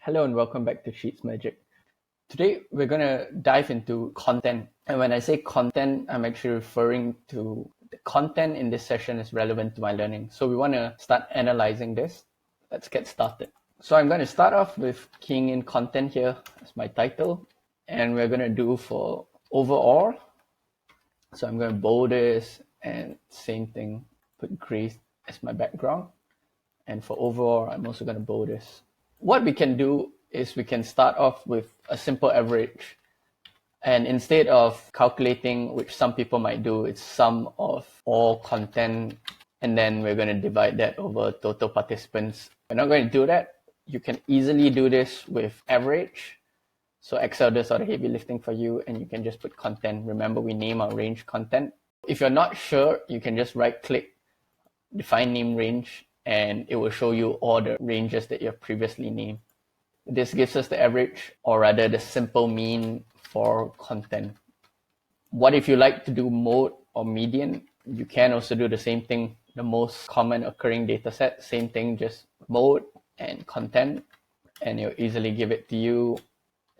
Hello and welcome back to Sheets Magic. Today we're going to dive into content. And when I say content, I'm actually referring to the content in this session is relevant to my learning. So we want to start analyzing this. Let's get started. So I'm going to start off with keying in content here as my title. And we're going to do for overall. So I'm going to bold this and same thing, put gray as my background. And for overall, I'm also going to bold this. What we can do is we can start off with a simple average. And instead of calculating, which some people might do, it's sum of all content, and then we're going to divide that over total participants. We're not going to do that. You can easily do this with average. So Excel does all the heavy lifting for you, and you can just put content. Remember, we name our range content. If you're not sure, you can just right-click, define name range, and it will show you all the ranges that you have previously named. This gives us the average, or rather the simple mean for content. What if you like to do mode or median? You can also do the same thing. The most common occurring data set, same thing, just mode and content, and it'll easily give it to you.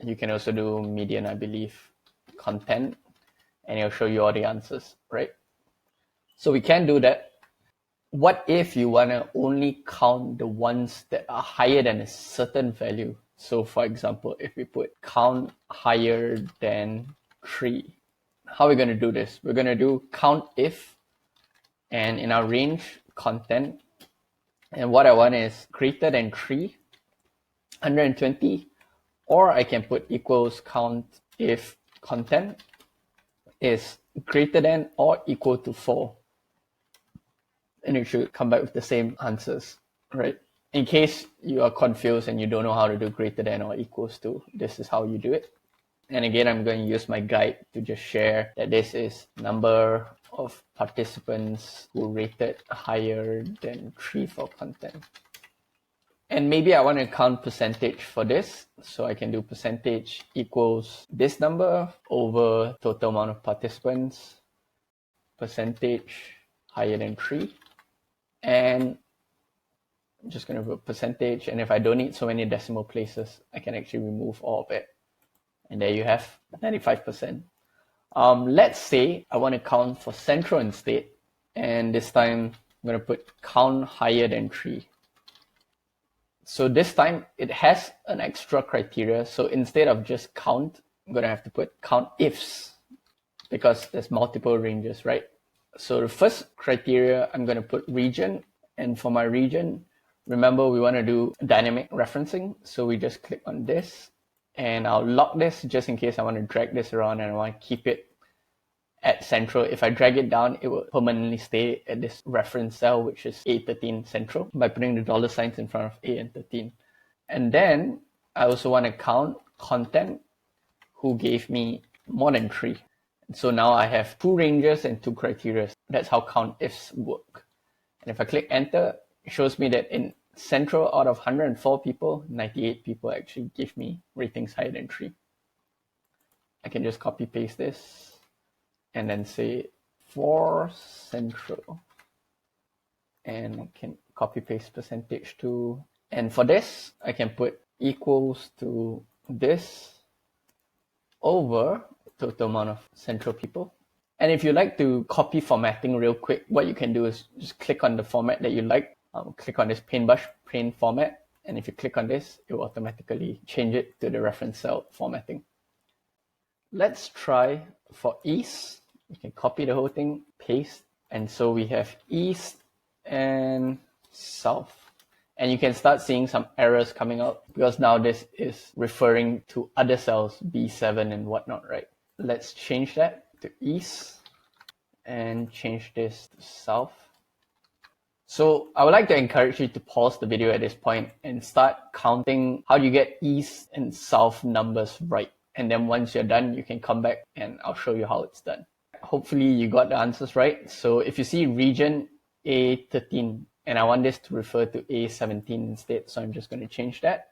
You can also do median, I believe, content, and it'll show you all the answers, right? So we can do that. What if you want to only count the ones that are higher than a certain value? So for example, if we put count higher than 3, how are we going to do this? We're going to do countifs, and in our range content, and what I want is greater than 3, 120, or I can put equals count if content is greater than or equal to 4. And you should come back with the same answers, right? In case you are confused and you don't know how to do greater than or equals to, this is how you do it. And again, I'm going to use my guide to just share that this is number of participants who rated higher than 3 for content. And maybe I want to count percentage for this. So I can do percentage equals this number over total amount of participants, percentage higher than 3. And I'm just going to put percentage. And if I don't need so many decimal places, I can actually remove all of it. And there you have 95%. Let's say I want to count for central instead. And this time I'm going to put count higher than 3. So this time it has an extra criteria. So instead of just count, I'm going to have to put countifs because there's multiple ranges, right? So the first criteria, I'm going to put region. And for my region, remember we want to do dynamic referencing. So we just click on this and I'll lock this just in case I want to drag this around and I want to keep it at central. If I drag it down, it will permanently stay at this reference cell, which is A13 central, by putting the dollar signs in front of A and 13. And then I also want to count content who gave me more than 3. So now I have 2 ranges and 2 criteria. That's how countifs work. And if I click enter, it shows me that in central, out of 104 people, 98 people actually give me ratings higher than 3. I can just copy paste this and then say for central. And I can copy paste percentage too. And for this, I can put equals to this over total amount of central people. And if you like to copy formatting real quick, what you can do is just click on the format that you like. Click on this paintbrush paint format. And if you click on this, it will automatically change it to the reference cell formatting. Let's try for east. You can copy the whole thing, paste. And so we have east and south. And you can start seeing some errors coming out because now this is referring to other cells, B7 and whatnot, right? Let's change that to east and change this to south. So I would like to encourage you to pause the video at this point and start counting how do you get east and south numbers right. And then once you're done, you can come back and I'll show you how it's done. Hopefully you got the answers right. So if you see region A13, and I want this to refer to A17 instead, so I'm just going to change that.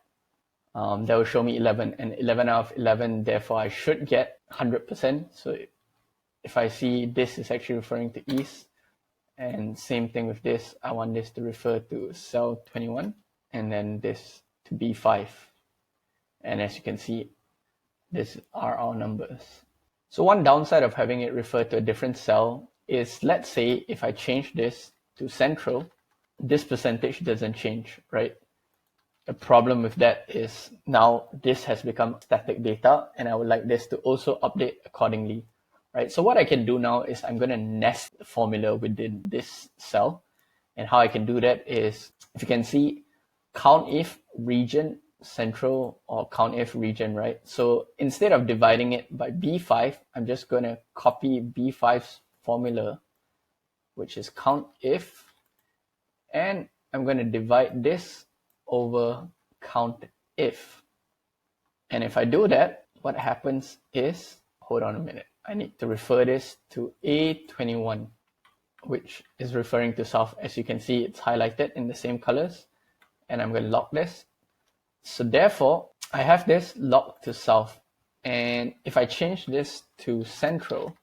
That will show me 11, and 11 out of 11, therefore I should get 100%. So if I see this is actually referring to east, and same thing with this, I want this to refer to cell 21, and then this to B5. And as you can see, these are our numbers. So one downside of having it refer to a different cell is, let's say if I change this to central, this percentage doesn't change, right? The problem with that is now this has become static data, and I would like this to also update accordingly, right? So what I can do now is I'm going to nest the formula within this cell. And how I can do that is, if you can see, countif region central or countif region, right? So instead of dividing it by B5, I'm just going to copy B5's formula, which is countif, and I'm going to divide this over countif. And if I do that, what happens is, hold on a minute, I need to refer this to A21, which is referring to south. As you can see, it's highlighted in the same colors, and I'm going to lock this. So therefore, I have this locked to south. And if I change this to central,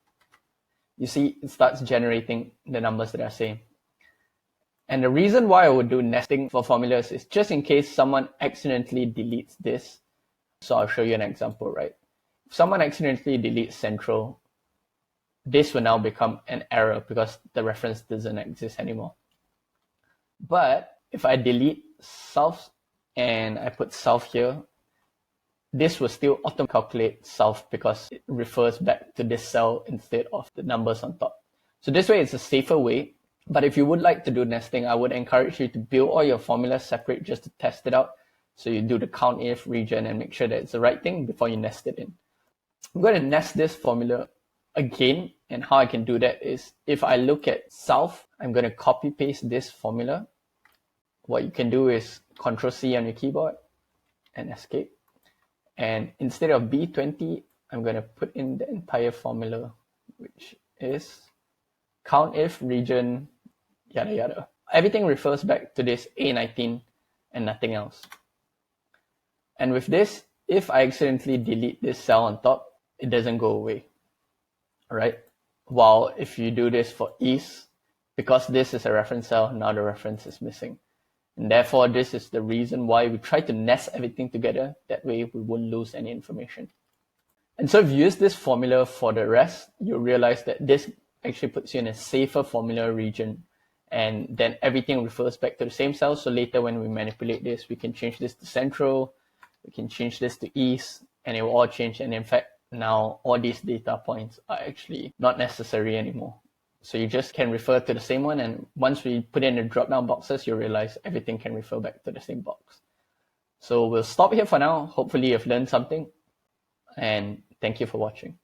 you see it starts generating the numbers that are same. And the reason why I would do nesting for formulas is just in case someone accidentally deletes this. So I'll show you an example, right? If someone accidentally deletes central, this will now become an error because the reference doesn't exist anymore. But if I delete south and I put south here, this will still auto-calculate south because it refers back to this cell instead of the numbers on top. So this way it's a safer way. But if you would like to do nesting, I would encourage you to build all your formulas separate just to test it out. So you do the countif region and make sure that it's the right thing before you nest it in. I'm going to nest this formula again, and how I can do that is, if I look at south, I'm going to copy paste this formula. What you can do is Ctrl+C on your keyboard and escape. And instead of B20, I'm going to put in the entire formula, which is countif region yada yada. Everything refers back to this A19 and nothing else. And with this, if I accidentally delete this cell on top, it doesn't go away. Alright? While if you do this for east, because this is a reference cell, now the reference is missing. And therefore, this is the reason why we try to nest everything together. That way we won't lose any information. And so if you use this formula for the rest, you'll realize that this actually puts you in a safer formula region. And then everything refers back to the same cell. So later when we manipulate this, we can change this to central, we can change this to east, and it will all change. And in fact, now all these data points are actually not necessary anymore. So you just can refer to the same one. And once we put in the drop-down boxes, you'll realize everything can refer back to the same box. So we'll stop here for now. Hopefully you've learned something. And thank you for watching.